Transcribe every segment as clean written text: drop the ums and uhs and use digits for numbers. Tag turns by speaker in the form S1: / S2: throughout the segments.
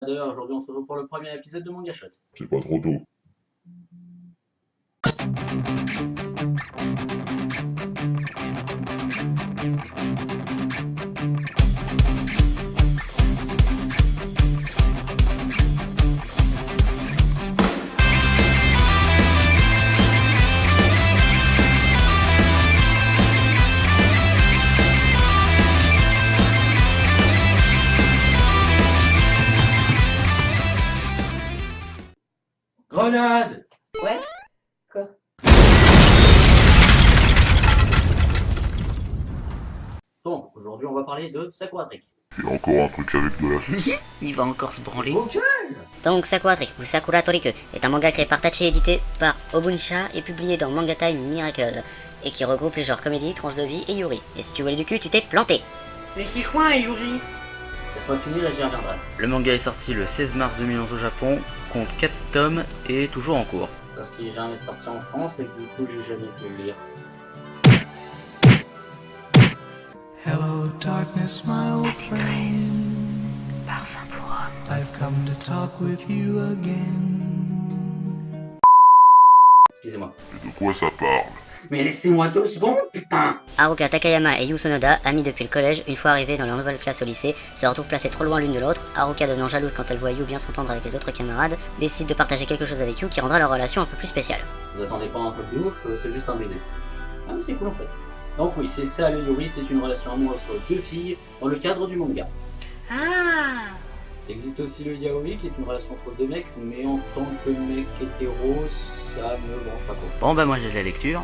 S1: D'ailleurs, aujourd'hui, on se retrouve pour le premier épisode de Manga Shot.
S2: C'est pas trop tôt.
S1: Grenade!
S3: Ouais? Quoi?
S1: Donc, aujourd'hui, on va parler de Sakura Trick.
S2: Il y a encore un truc avec de la suite.
S4: Il va encore se branler.
S1: Ok!
S5: Donc Sakura Trick ou Sakura Toriku est un manga créé par Tachi, édité par Obunsha et publié dans Manga Time Miracle, et qui regroupe les genres comédie, tranche de vie et yuri. Et si tu voulais du cul, tu t'es planté.
S3: Mais c'est quoi, Yuri?
S1: Laisse-moi finir et j'y reviendrai.
S4: Le manga est sorti le 16 mars 2011 au Japon, compte 4 tomes et est toujours en cours.
S1: Sauf qu'il est jamais sorti en France et que du coup, j'ai jamais pu le lire.
S6: Hello, darkness, my old friend.
S5: Parfum pour homme.
S6: I've come to talk with you again.
S1: Excusez-moi.
S2: Et de quoi ça parle?
S1: Mais laissez-moi 2 secondes, putain!
S5: Haruka Takayama et Yu Sonoda, amis depuis le collège, une fois arrivés dans leur nouvelle classe au lycée, se retrouvent placés trop loin l'une de l'autre. Haruka, devenant jalouse quand elle voit Yu bien s'entendre avec les autres camarades, décide de partager quelque chose avec Yu qui rendra leur relation un peu plus spéciale.
S1: Vous attendez pas un truc de ouf, c'est juste un baiser. Ah mais c'est cool en fait. Donc oui, c'est ça le yuri, c'est une relation amoureuse entre 2 filles dans le cadre du manga.
S3: Ah!
S1: Il existe aussi le yaoi qui est une relation entre 2 mecs, mais en tant que mec hétéro, ça me branche pas trop.
S4: Bon bah moi j'ai de la lecture.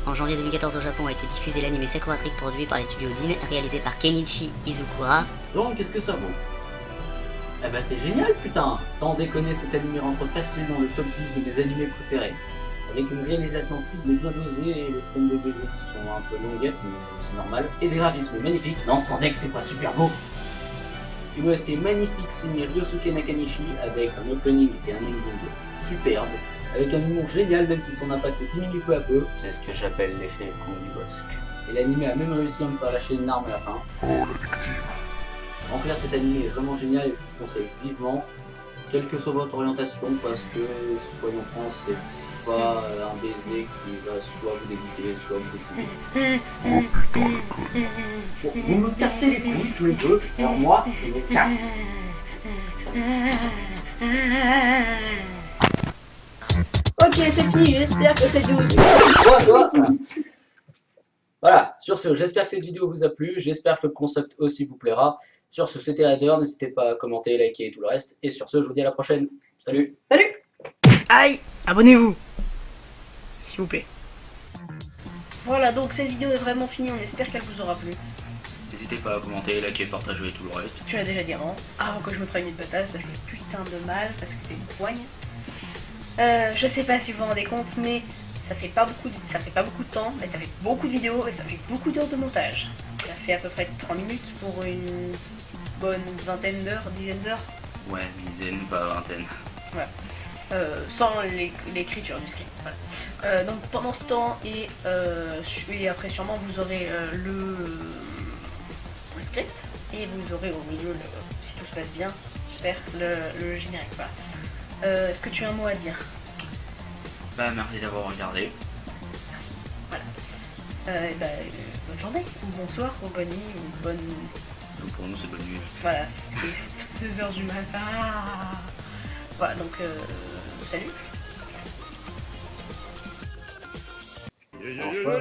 S5: En janvier 2014 au Japon a été diffusé l'anime Sakura Trick produit par les studios DIN, réalisé par Kenichi Izukura.
S1: Donc qu'est-ce que ça vaut? Eh ben c'est génial putain! Sans déconner, cet anime rentre facilement dans le top 10 de mes animés préférés. Avec une réalisation speed mais bien dosée et les scènes de baiser qui sont un peu longuettes, mais c'est normal, et des graphismes magnifiques. Non, sans deck, c'est pas super beau! Une OST magnifique signée Ryosuke Nakanishi avec un opening et un ending superbe, avec un humour génial même si son impact diminue peu à peu. C'est ce que j'appelle l'effet con du bosque. Et l'anime a même réussi à me faire lâcher une larme à la fin.
S2: Oh, la victime.
S1: En clair, cet anime est vraiment génial et je vous le conseille vivement, quelle que soit votre orientation, parce que, soyons francs, c'est pas un baiser qui va soit vous dégoûter, soit vous exciter.
S2: Oh putain, le con.
S1: Bon, vous me cassez les couilles tous les deux, alors moi, je me casse.
S3: Ok, c'est fini, j'espère que cette vidéo...
S1: Toi. Voilà, sur ce, j'espère que cette vidéo vous a plu, j'espère que le concept aussi vous plaira. Sur ce, c'était Raider, n'hésitez pas à commenter, liker et tout le reste. Et sur ce, je vous dis à la prochaine. Salut!
S3: Salut!
S7: Aïe, abonnez-vous, s'il vous plaît.
S3: Voilà, donc cette vidéo est vraiment finie, on espère qu'elle vous aura plu.
S4: N'hésitez pas à commenter, liker, partager et tout le reste.
S3: Tu l'as déjà dit avant que je me prenne une patate, ça fait putain de mal parce que t'es une poigne. Je sais pas si vous vous rendez compte, mais ça fait pas beaucoup de temps, mais ça fait beaucoup de vidéos et ça fait beaucoup d'heures de montage. Ça fait à peu près 3 minutes pour une bonne vingtaine d'heures, dizaine d'heures.
S4: Ouais, dizaine, pas vingtaine.
S3: Voilà. Sans l'écriture du script. Voilà. Donc pendant ce temps et après sûrement vous aurez le script et vous aurez au milieu, si tout se passe bien, j'espère, le générique. Voilà. Est-ce que tu as un mot à dire?
S4: Bah merci d'avoir regardé.
S3: Voilà. Bonne journée, ou bonsoir, ou bonne nuit, ou bonne...
S4: Donc pour nous c'est bonne nuit.
S3: Voilà, c'est 2 heures du matin. Voilà, donc salut.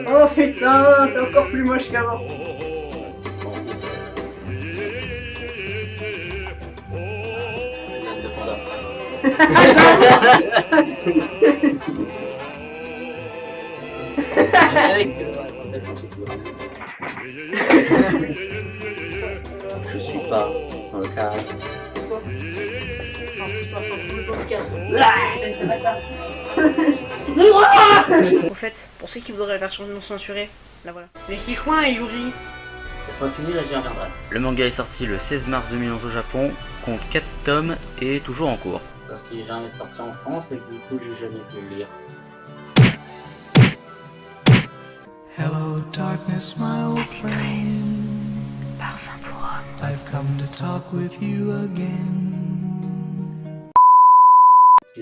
S3: Oh putain, t'es encore plus moche qu'avant.
S1: Yann de Panda. Je suis pas dans le cadre.
S3: Au fait, pour ceux qui voudraient la version non censurée, la voilà. Mais c'est quoi, Yuri?
S1: Laisse-moi finir et j'y reviendrai.
S4: Le manga est sorti le 16 mars 2011 au Japon, compte 4 tomes et est toujours en cours.
S1: Sauf qu'il est jamais sorti en France et que du coup j'ai jamais pu le lire.
S6: Hello, darkness, my old friend.
S5: Parfum pour homme.
S6: I've come to talk with you again.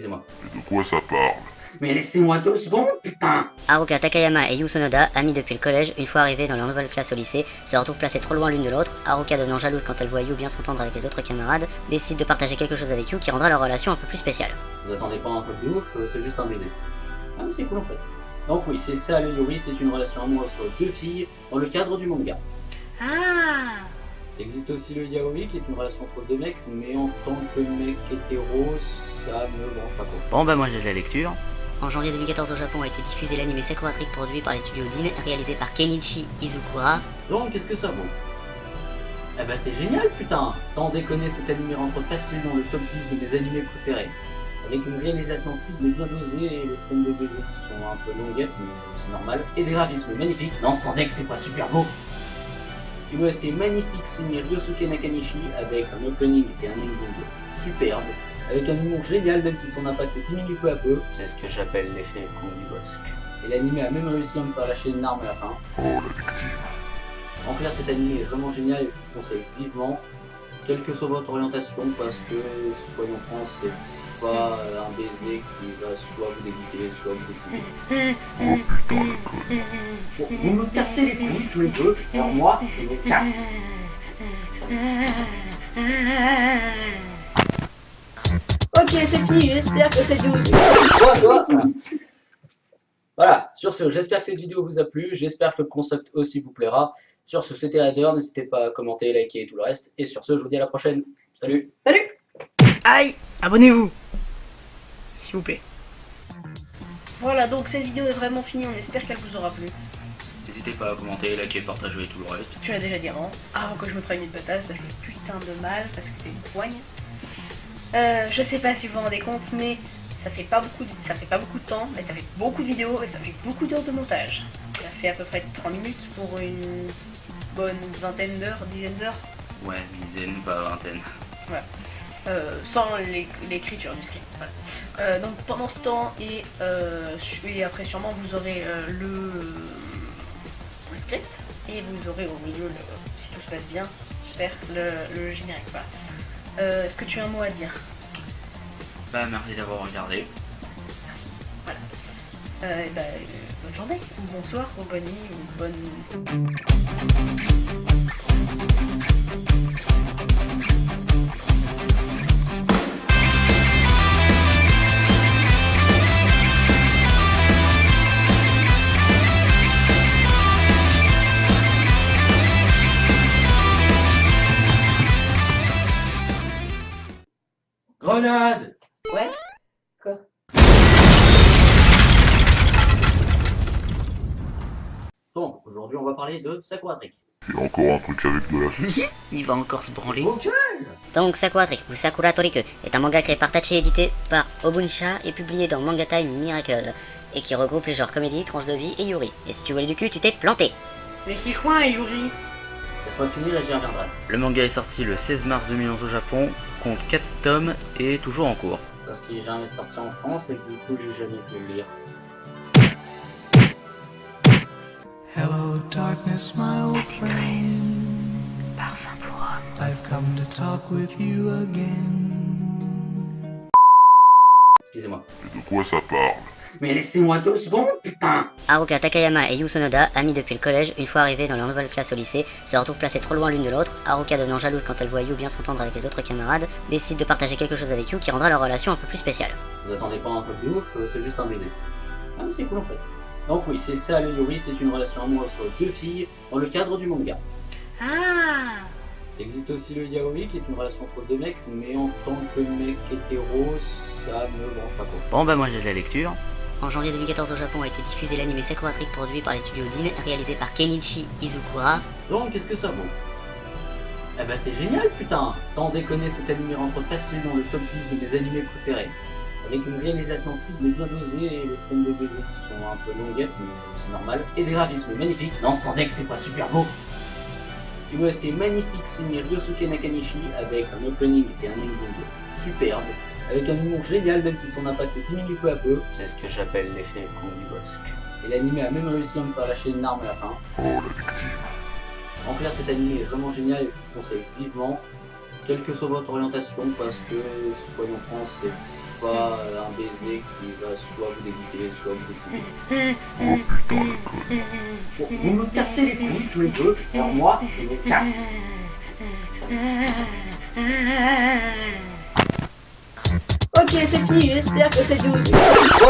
S1: Excusez-moi.
S2: Et de quoi ça parle?
S1: Mais laissez-moi 2 secondes, putain!
S5: Haruka Takayama et Yu Sonoda, amis depuis le collège, une fois arrivés dans leur nouvelle classe au lycée, se retrouvent placés trop loin l'une de l'autre. Haruka, devenant jalouse quand elle voit Yu bien s'entendre avec les autres camarades, décide de partager quelque chose avec Yu qui rendra leur relation un peu plus spéciale.
S1: Vous attendez pas un truc de ouf, c'est juste un baiser. Ah mais c'est cool en fait. Donc oui, c'est ça le Yuri, c'est une relation amoureuse entre 2 filles dans le cadre du manga.
S7: Ah.
S1: Il existe aussi le yaoi qui est une relation entre 2 mecs, mais en tant que mec hétéro, ça me branche pas trop.
S4: Bon bah moi j'ai de la lecture.
S5: En janvier 2014 au Japon a été diffusé l'anime Sakura Trick produit par les studios DIN, réalisé par Kenichi Izukura.
S1: Donc qu'est-ce que ça vaut? Eh ben c'est génial putain! Sans déconner, cet anime rentre facilement dans le top 10 de mes animés préférés. Avec une réalisation speed mais bien dosée et les scènes de baiser qui sont un peu longuettes, mais c'est normal, et des graphismes magnifiques. Non, sans deck, c'est pas super beau! Une OST magnifique signée Ryosuke Nakanishi avec un opening et un ending superbe, avec un humour génial même si son impact diminue peu à peu.
S4: C'est ce que j'appelle l'effet con du bosque.
S1: Et l'anime a même réussi à me faire lâcher une larme à la fin.
S2: Oh, la victime.
S1: En clair, cet anime est vraiment génial et je vous conseille vivement, quelle que soit votre orientation, parce que, soyons francs, c'est pas un baiser qui va soit vous dégoûter, soit vous exciter.
S2: Oh putain, la conne.
S1: Bon, vous me cassez les couilles tous les deux, alors moi, je me casse.
S8: Ok, c'est fini, j'espère que cette vidéo...
S1: Toi. Voilà, sur ce, j'espère que cette vidéo vous a plu, j'espère que le concept aussi vous plaira. Sur ce, c'était Raider, n'hésitez pas à commenter, liker et tout le reste. Et sur ce, je vous dis à la prochaine. Salut!
S7: Aïe. Abonnez-vous. S'il vous plaît.
S3: Voilà, donc cette vidéo est vraiment finie, on espère qu'elle vous aura plu.
S4: N'hésitez pas à commenter, liker, partager et tout le reste.
S3: Tu l'as déjà dit avant que je me prenne une patate, ça fait putain de mal parce que t'es une poigne. Je sais pas si vous vous rendez compte, mais ça fait pas beaucoup de temps, mais ça fait beaucoup de vidéos et ça fait beaucoup d'heures de montage. Ça fait à peu près 3 minutes pour une bonne vingtaine d'heures, dizaine d'heures.
S4: Ouais, dizaine, pas vingtaine.
S3: Voilà. Sans l'écriture du script. Voilà. Donc pendant ce temps et après sûrement vous aurez le script et vous aurez au milieu, si tout se passe bien, j'espère, le générique. Voilà. Est-ce que tu as un mot à dire?
S4: Bah merci d'avoir regardé.
S3: Voilà. Bonne journée, ou bonsoir, ou bonne nuit, ou bonne...
S1: Grenade!
S8: Ouais? Quoi?
S1: Bon, aujourd'hui on va parler de Sakura Trick.
S2: Il y a encore un truc avec de la suite.
S4: Il va encore se branler.
S1: Ok!
S5: Donc Sakura Trick ou Sakura Toriku est un manga créé par Tachi, édité par Obunsha et publié dans Manga Time Miracle, et qui regroupe les genres comédie, tranche de vie et yuri. Et si tu voulais du cul, tu t'es planté.
S7: Les chichouins et Yuri.
S1: Laisse-moi finir et j'y reviendrai.
S4: Le manga est sorti le 16 mars 2011 au Japon, compte 4 tomes et est toujours en cours.
S1: Sauf qu'il est jamais sorti en France et que du coup j'ai jamais pu le lire.
S6: Hello, darkness, my old friend.
S7: Parfum pour homme.
S6: I've come to talk with you again.
S1: Excusez-moi.
S2: Et de quoi ça parle?
S1: Mais laissez-moi 2 secondes, putain!
S5: Haruka Takayama et Yu Sonoda, amis depuis le collège, une fois arrivés dans leur nouvelle classe au lycée, se retrouvent placés trop loin l'une de l'autre. Haruka, devenant jalouse quand elle voit Yu bien s'entendre avec les autres camarades, décide de partager quelque chose avec Yu qui rendra leur relation un peu plus spéciale.
S1: Vous attendez pas un truc de ouf, c'est juste un baiser. Ah mais c'est cool en fait. Donc oui, c'est ça le Yuri, c'est une relation amoureuse entre 2 filles dans le cadre du manga.
S7: Ah.
S1: Il existe aussi le yaoi qui est une relation entre 2 mecs, mais en tant que mec hétéro, ça me branche pas trop.
S4: Bon bah moi j'ai de la lecture.
S5: En janvier 2014 au Japon a été diffusé l'anime Sakura Trick produit par les studios DIN, réalisé par Kenichi Izukura.
S1: Donc qu'est-ce que ça vaut? Eh ben c'est génial putain! Sans déconner, cet anime rentre facilement dans le top 10 de mes animés préférés. Avec une réalisation speed mais bien dosée et les scènes de baiser qui sont un peu longuettes, mais c'est normal, et des graphismes magnifiques. Non, sans deck, c'est pas super beau! Une OST magnifique signée Ryosuke Nakanishi avec un opening et un ending superbe, avec un humour génial même si son impact diminue peu à peu.
S4: C'est ce que j'appelle l'effet con du bosque.
S1: Et l'anime a même réussi à me faire lâcher une larme à la fin.
S2: Oh, la victime.
S1: En clair, cet anime est vraiment génial et je vous conseille vivement, quelle que soit votre orientation, parce que, soyons francs, c'est pas un baiser qui va soit vous dégoûter, soit vous exciter.
S2: Oh putain la conne.
S1: Bon, vous me cassez les couilles tous les deux, alors moi, je me casse.
S8: Ok, c'est fini, j'espère que cette vidéo...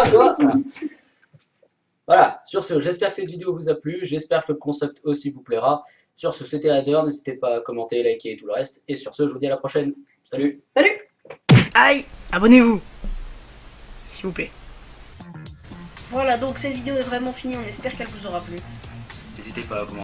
S1: Toi. Voilà, sur ce, j'espère que cette vidéo vous a plu, j'espère que le concept aussi vous plaira. Sur ce, c'était Raider, n'hésitez pas à commenter, liker et tout le reste. Et sur ce, je vous dis à la prochaine. Salut.
S7: Aïe, abonnez-vous. S'il vous plaît.
S3: Voilà, donc cette vidéo est vraiment finie, on espère qu'elle vous aura plu.
S4: N'hésitez pas à commenter.